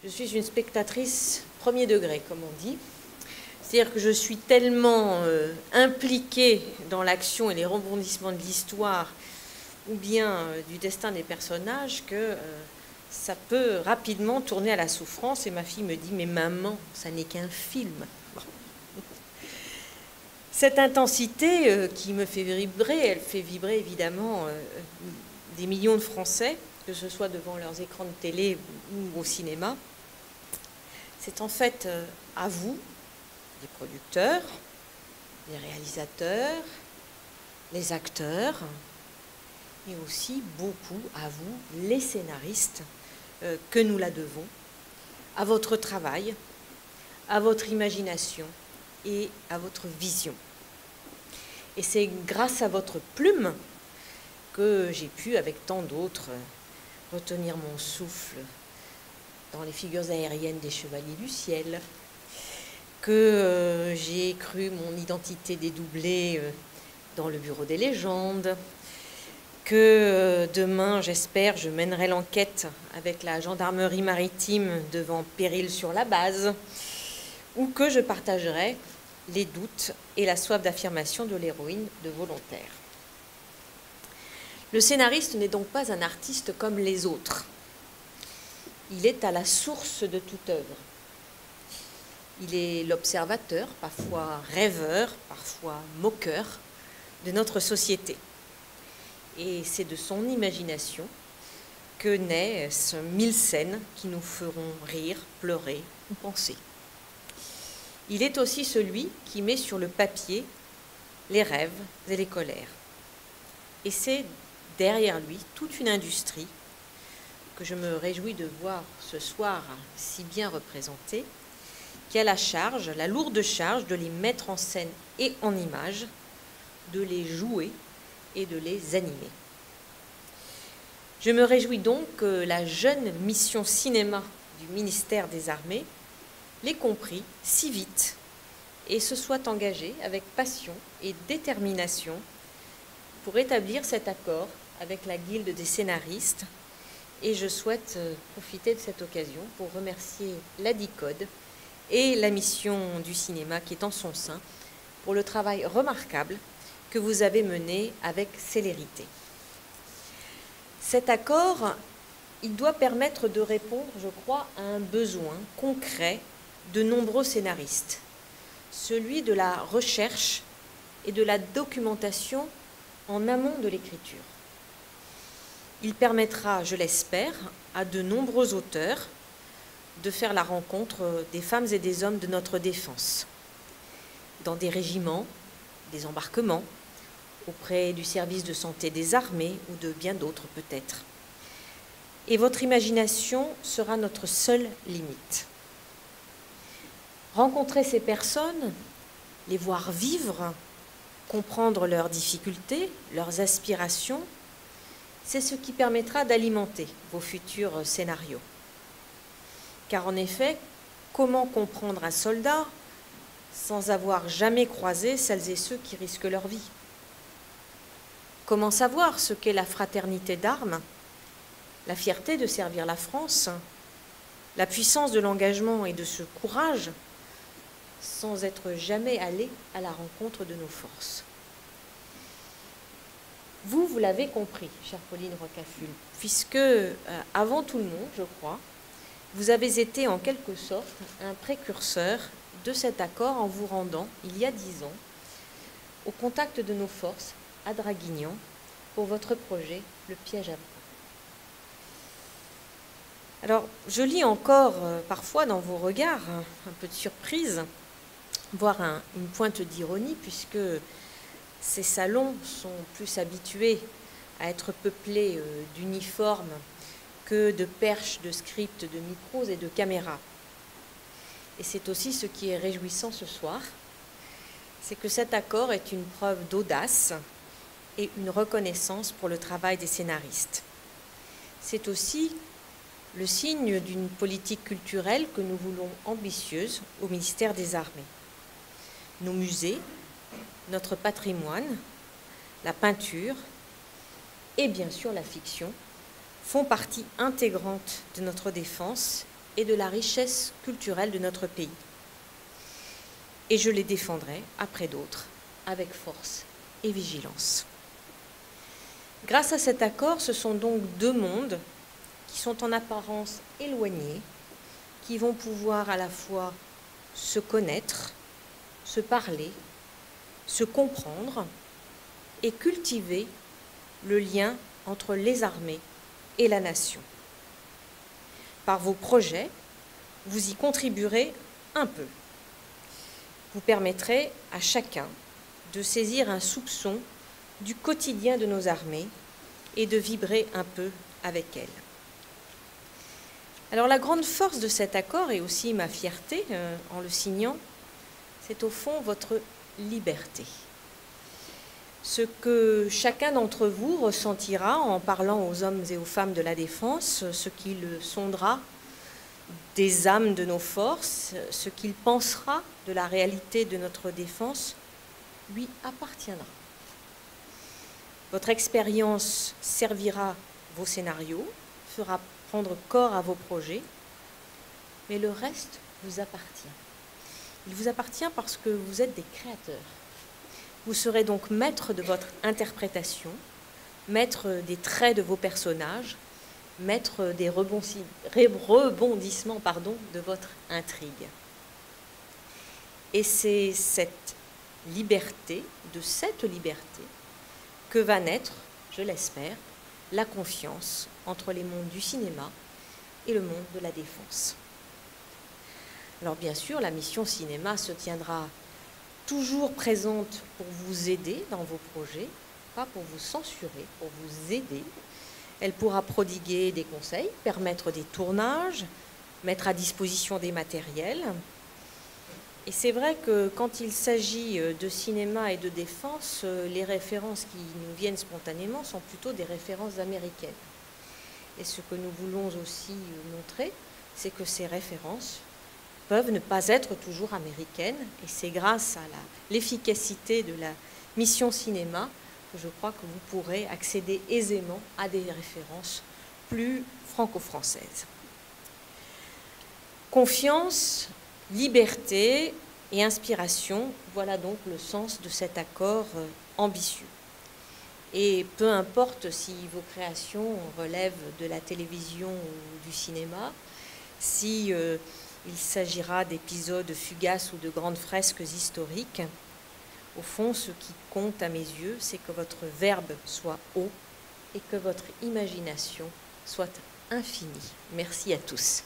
Je suis une spectatrice premier degré, comme on dit. C'est-à-dire que je suis tellement impliquée dans l'action et les rebondissements de l'histoire ou bien du destin des personnages que ça peut rapidement tourner à la souffrance. Et ma fille me dit « Mais maman, ça n'est qu'un film ». Bon. Cette intensité qui me fait vibrer, elle fait vibrer évidemment des millions de Français, que ce soit devant leurs écrans de télé ou au cinéma. C'est en fait à vous, les producteurs, les réalisateurs, les acteurs, mais aussi beaucoup à vous, les scénaristes, que nous la devons, à votre travail, à votre imagination et à votre vision. Et c'est grâce à votre plume que j'ai pu, avec tant d'autres, retenir mon souffle dans les figures aériennes des Chevaliers du Ciel, que j'ai cru mon identité dédoublée dans le Bureau des légendes, que demain, j'espère, je mènerai l'enquête avec la gendarmerie maritime devant Péril sur la base, ou que je partagerai les doutes et la soif d'affirmation de l'héroïne de Volontaire. Le scénariste n'est donc pas un artiste comme les autres. Il est à la source de toute œuvre. Il est l'observateur, parfois rêveur, parfois moqueur, de notre société. Et c'est de son imagination que naissent 1000 scènes qui nous feront rire, pleurer ou penser. Il est aussi celui qui met sur le papier les rêves et les colères. Et c'est derrière lui toute une industrie que je me réjouis de voir ce soir si bien représentée, qui a la charge, la lourde charge de les mettre en scène et en images, de les jouer et de les animer. Je me réjouis donc que la jeune mission cinéma du ministère des Armées l'ait compris si vite et se soit engagée avec passion et détermination pour établir cet accord avec la Guilde des scénaristes. Et je souhaite profiter de cette occasion pour remercier la DICODE et la mission du cinéma qui est en son sein pour le travail remarquable que vous avez mené avec célérité. Cet accord, il doit permettre de répondre, je crois, à un besoin concret de nombreux scénaristes, celui de la recherche et de la documentation en amont de l'écriture. Il permettra, je l'espère, à de nombreux auteurs de faire la rencontre des femmes et des hommes de notre défense, dans des régiments, des embarquements, auprès du service de santé des armées ou de bien d'autres peut-être. Et votre imagination sera notre seule limite. Rencontrer ces personnes, les voir vivre, comprendre leurs difficultés, leurs aspirations, c'est ce qui permettra d'alimenter vos futurs scénarios. Car en effet, comment comprendre un soldat sans avoir jamais croisé celles et ceux qui risquent leur vie? Comment savoir ce qu'est la fraternité d'armes, la fierté de servir la France, la puissance de l'engagement et de ce courage, sans être jamais allé à la rencontre de nos forces? Vous l'avez compris, chère Pauline Rocaful, puisque, avant tout le monde, je crois, vous avez été en quelque sorte un précurseur de cet accord en vous rendant, il y a 10 ans, au contact de nos forces à Draguignan pour votre projet, le piège à bras. Alors, je lis encore parfois dans vos regards un peu de surprise, voire une pointe d'ironie, puisque ces salons sont plus habitués à être peuplés d'uniformes que de perches, de scripts, de micros et de caméras. Et c'est aussi ce qui est réjouissant ce soir, c'est que cet accord est une preuve d'audace et une reconnaissance pour le travail des scénaristes. C'est aussi le signe d'une politique culturelle que nous voulons ambitieuse au ministère des Armées. Nos musées, notre patrimoine, la peinture et bien sûr la fiction font partie intégrante de notre défense et de la richesse culturelle de notre pays. Et je les défendrai, après d'autres, avec force et vigilance. Grâce à cet accord, ce sont donc deux mondes qui sont en apparence éloignés, qui vont pouvoir à la fois se connaître, se parler, se comprendre et cultiver le lien entre les armées et la nation. Par vos projets, vous y contribuerez un peu. Vous permettrez à chacun de saisir un soupçon du quotidien de nos armées et de vibrer un peu avec elles. Alors la grande force de cet accord, et aussi ma fierté en le signant, c'est au fond votre liberté. Ce que chacun d'entre vous ressentira en parlant aux hommes et aux femmes de la défense, ce qu'il sondera des âmes de nos forces, ce qu'il pensera de la réalité de notre défense, lui appartiendra. Votre expérience servira vos scénarios, fera prendre corps à vos projets, mais le reste vous appartient. Il vous appartient parce que vous êtes des créateurs. Vous serez donc maître de votre interprétation, maître des traits de vos personnages, maître des rebondissements de votre intrigue. Et c'est cette liberté, que va naître, je l'espère, la confiance entre les mondes du cinéma et le monde de la défense. Alors bien sûr, la mission cinéma se tiendra toujours présente pour vous aider dans vos projets, pas pour vous censurer, pour vous aider. Elle pourra prodiguer des conseils, permettre des tournages, mettre à disposition des matériels. Et c'est vrai que quand il s'agit de cinéma et de défense, les références qui nous viennent spontanément sont plutôt des références américaines. Et ce que nous voulons aussi montrer, c'est que ces références peuvent ne pas être toujours américaines. Et c'est grâce à l'efficacité de la mission cinéma que je crois que vous pourrez accéder aisément à des références plus franco-françaises. Confiance, liberté et inspiration, voilà donc le sens de cet accord ambitieux. Et peu importe si vos créations relèvent de la télévision ou du cinéma, si il s'agira d'épisodes fugaces ou de grandes fresques historiques, au fond, ce qui compte à mes yeux, c'est que votre verbe soit haut et que votre imagination soit infinie. Merci à tous.